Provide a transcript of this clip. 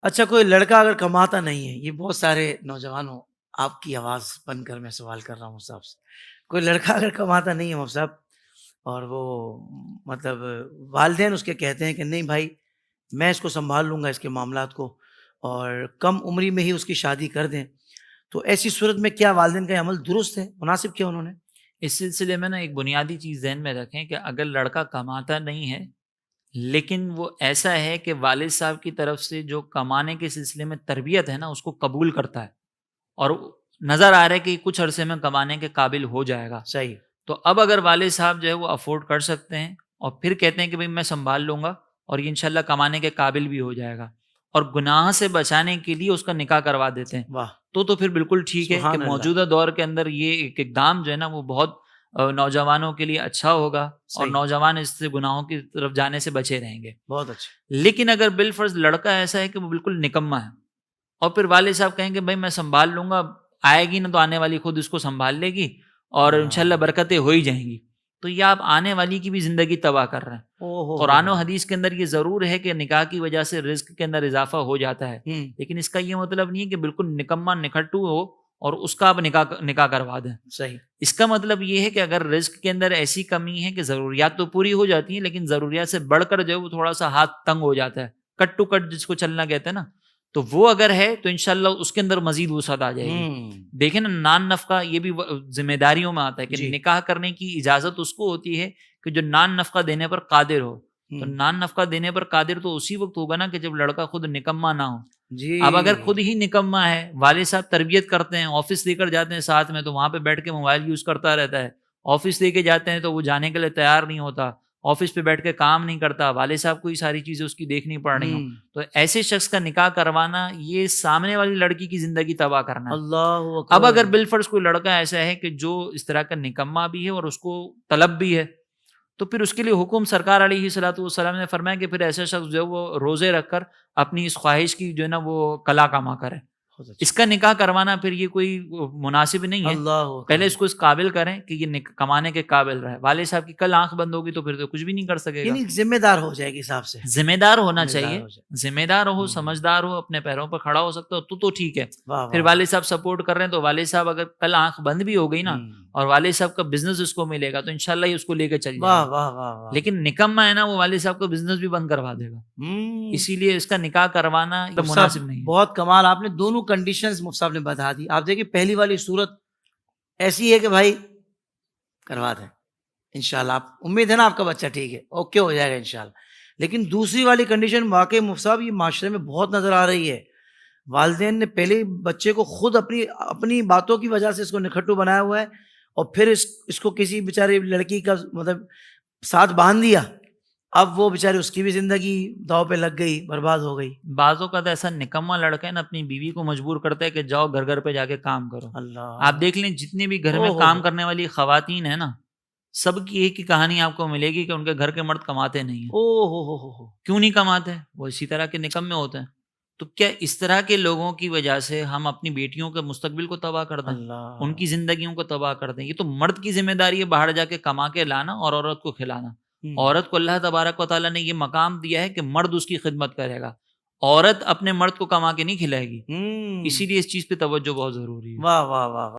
اچھا، کوئی لڑکا اگر کماتا نہیں ہے، یہ بہت سارے نوجوانوں، آپ کی آواز بن کر میں سوال کر رہا ہوں صاحب سے، کوئی لڑکا اگر کماتا نہیں ہے مفتی صاحب، اور وہ مطلب والدین اس کے کہتے ہیں کہ نہیں بھائی میں اس کو سنبھال لوں گا اس کے معاملات کو، اور کم عمری میں ہی اس کی شادی کر دیں، تو ایسی صورت میں کیا والدین کا یہ عمل درست ہے، مناسب کیا انہوں نے؟ اس سلسلے میں نا ایک بنیادی چیز ذہن میں رکھیں کہ اگر لڑکا کماتا نہیں ہے لیکن وہ ایسا ہے کہ والد صاحب کی طرف سے جو کمانے کے سلسلے میں تربیت ہے نا اس کو قبول کرتا ہے، اور نظر آ رہا ہے کہ کچھ عرصے میں کمانے کے قابل ہو جائے گا، صحیح. تو اب اگر والد صاحب جو ہے وہ افورڈ کر سکتے ہیں اور پھر کہتے ہیں کہ بھئی میں سنبھال لوں گا اور یہ انشاءاللہ کمانے کے قابل بھی ہو جائے گا، اور گناہ سے بچانے کے لیے اس کا نکاح کروا دیتے ہیں، واہ. تو پھر بالکل ٹھیک ہے کہ سبحان اللہ. موجودہ دور کے اندر یہ ایک اقدام جو ہے نا وہ بہت نوجوانوں کے لیے اچھا ہوگا، اور صحیح. نوجوان اس سے گناہوں کی طرف جانے سے بچے رہیں گے۔ بہت اچھا. لیکن اگر بالفرض لڑکا ایسا ہے کہ وہ بالکل نکما ہے اور پھر والد صاحب کہیں کہ بھائی میں سنبھال لوں گا، آئے گی نا تو آنے والی خود اس کو سنبھال لے گی اور انشاءاللہ ہاں. برکتیں ہو ہی جائیں گی، تو یہ آپ آنے والی کی بھی زندگی تباہ کر رہے ہیں۔ او قرآن و ہو. حدیث کے اندر یہ ضرور ہے کہ نکاح کی وجہ سے رزق کے اندر اضافہ ہو جاتا ہے، ہوں. لیکن اس کا یہ مطلب نہیں ہے کہ بالکل نکما نکھٹو ہو اور اس کا آپ نکاح کروا دیں۔ صحیح. اس کا مطلب یہ ہے کہ اگر رزق کے اندر ایسی کمی ہے کہ ضروریات تو پوری ہو جاتی ہیں لیکن ضروریات سے بڑھ کر جو ہے وہ تھوڑا سا ہاتھ تنگ ہو جاتا ہے، کٹ ٹو کٹ جس کو چلنا کہتے ہیں نا، تو وہ اگر ہے تو انشاءاللہ اس کے اندر مزید وسعت آ جائے گی۔ ہوں. دیکھیں نا، نان نفقہ یہ بھی ذمہ داریوں میں آتا ہے کہ جی. نکاح کرنے کی اجازت اس کو ہوتی ہے کہ جو نان نفقہ دینے پر قادر ہو، تو ہوں. نان نفقہ دینے پر قادر تو اسی وقت ہوگا نا کہ جب لڑکا خود نکما نہ ہو۔ اب اگر خود جی. ہی نکما ہے، والد صاحب تربیت کرتے ہیں، آفس لے کر جاتے ہیں ساتھ میں تو وہاں پہ بیٹھ کے موبائل یوز کرتا رہتا ہے، آفس لے کے جاتے ہیں تو وہ جانے کے لیے تیار نہیں ہوتا، آفس پہ بیٹھ کے کام نہیں کرتا، والد صاحب کو ہی ساری چیزیں اس کی دیکھنی پڑ رہی ہوں، ہوں. تو ایسے شخص کا نکاح کروانا یہ سامنے والی لڑکی کی زندگی تباہ کرنا ہے۔ اللہ اب اکبر. اگر بالفرض کوئی لڑکا ایسا ہے کہ جو اس طرح کا نکما بھی ہے اور اس کو طلب بھی ہے، تو پھر اس کے لیے حکم سرکار علیہ الصلوۃ والسلام نے فرمایا کہ پھر ایسا شخص جو ہے وہ روزے رکھ کر اپنی اس خواہش کی جو ہے نا وہ قلا کما کرے۔ بہت اچھا. اس کا نکاح کروانا پھر یہ کوئی مناسب نہیں ہے، اللہ پہلے اکبر. اس کو اس قابل کریں کہ یہ کمانے کے قابل رہے۔ والد صاحب کی کل آنکھ بند ہوگی تو پھر تو کچھ بھی نہیں کر سکے گا۔ یعنی ذمہ دار ہو جائے گی حساب سے. ذمہ دار ہونا ذمہ دار چاہیے، ہو جائے. ذمہ دار ہو، ہوں. سمجھدار ہو، اپنے پیروں پر کھڑا ہو سکتا ہو تو ٹھیک ہے۔ واہ پھر واہ واہ. والد صاحب سپورٹ کر رہے ہیں تو والد صاحب اگر کل آنکھ بند بھی ہو گئی نا ہوں. اور والد صاحب کا بزنس اس کو ملے گا تو انشاءاللہ ہی اس کو لے کے چل جائے واہ گا، واہ واہ واہ. لیکن نکما ہے نا وہ والد صاحب کا بزنس بھی بند کروا دے گا، ہوں. اسی لیے اس کا نکاح کروانا یہ مفتی صاحب مناسب نہیں ہے۔ بہت کمال، آپ نے دونوں کنڈیشنز مفتی صاحب نے بتا دی. آپ دیکھیں پہلی والی صورت ایسی ہے کہ بھائی کروا دیں انشاءاللہ، آپ امید ہے نا آپ کا بچہ ٹھیک ہے، اوکے ہو جائے گا انشاءاللہ. لیکن دوسری والی کنڈیشن واقعی مفتی صاحب یہ معاشرے میں بہت نظر آ رہی ہے. والدین نے پہلے ہی بچے کو خود اپنی باتوں کی وجہ سے اس کو نکھٹو بنایا ہوا ہے، اور پھر اس کو کسی بیچارے لڑکی کا مطلب ساتھ باندھ دیا، اب وہ بیچارے اس کی بھی زندگی داؤ پہ لگ گئی، برباد ہو گئی. بعضوں کا تو ایسا نکما لڑکا ہے نا اپنی بیوی کو مجبور کرتا ہے کہ جاؤ گھر گھر پہ جا کے کام کرو۔ اللہ. آپ دیکھ لیں جتنی بھی گھر او میں ہو کام کرنے والی خواتین ہیں نا، سب کی ایک ہی کہانی آپ کو ملے گی کہ ان کے گھر کے مرد کماتے نہیں ہیں۔ او ہو. کیوں نہیں کماتے؟ وہ اسی طرح کے نکمے ہوتے ہیں۔ تو کیا اس طرح کے لوگوں کی وجہ سے ہم اپنی بیٹیوں کے مستقبل کو تباہ کر دیں، اللہ. ان کی زندگیوں کو تباہ کر دیں؟ یہ تو مرد کی ذمہ داری ہے باہر جا کے کما کے لانا اور عورت کو کھلانا۔ عورت کو اللہ تبارک و تعالیٰ نے یہ مقام دیا ہے کہ مرد اس کی خدمت کرے گا، عورت اپنے مرد کو کما کے نہیں کھلائے گی، ہوں. اسی لیے اس چیز پہ توجہ بہت ضروری ہے۔ واہ واہ واہ.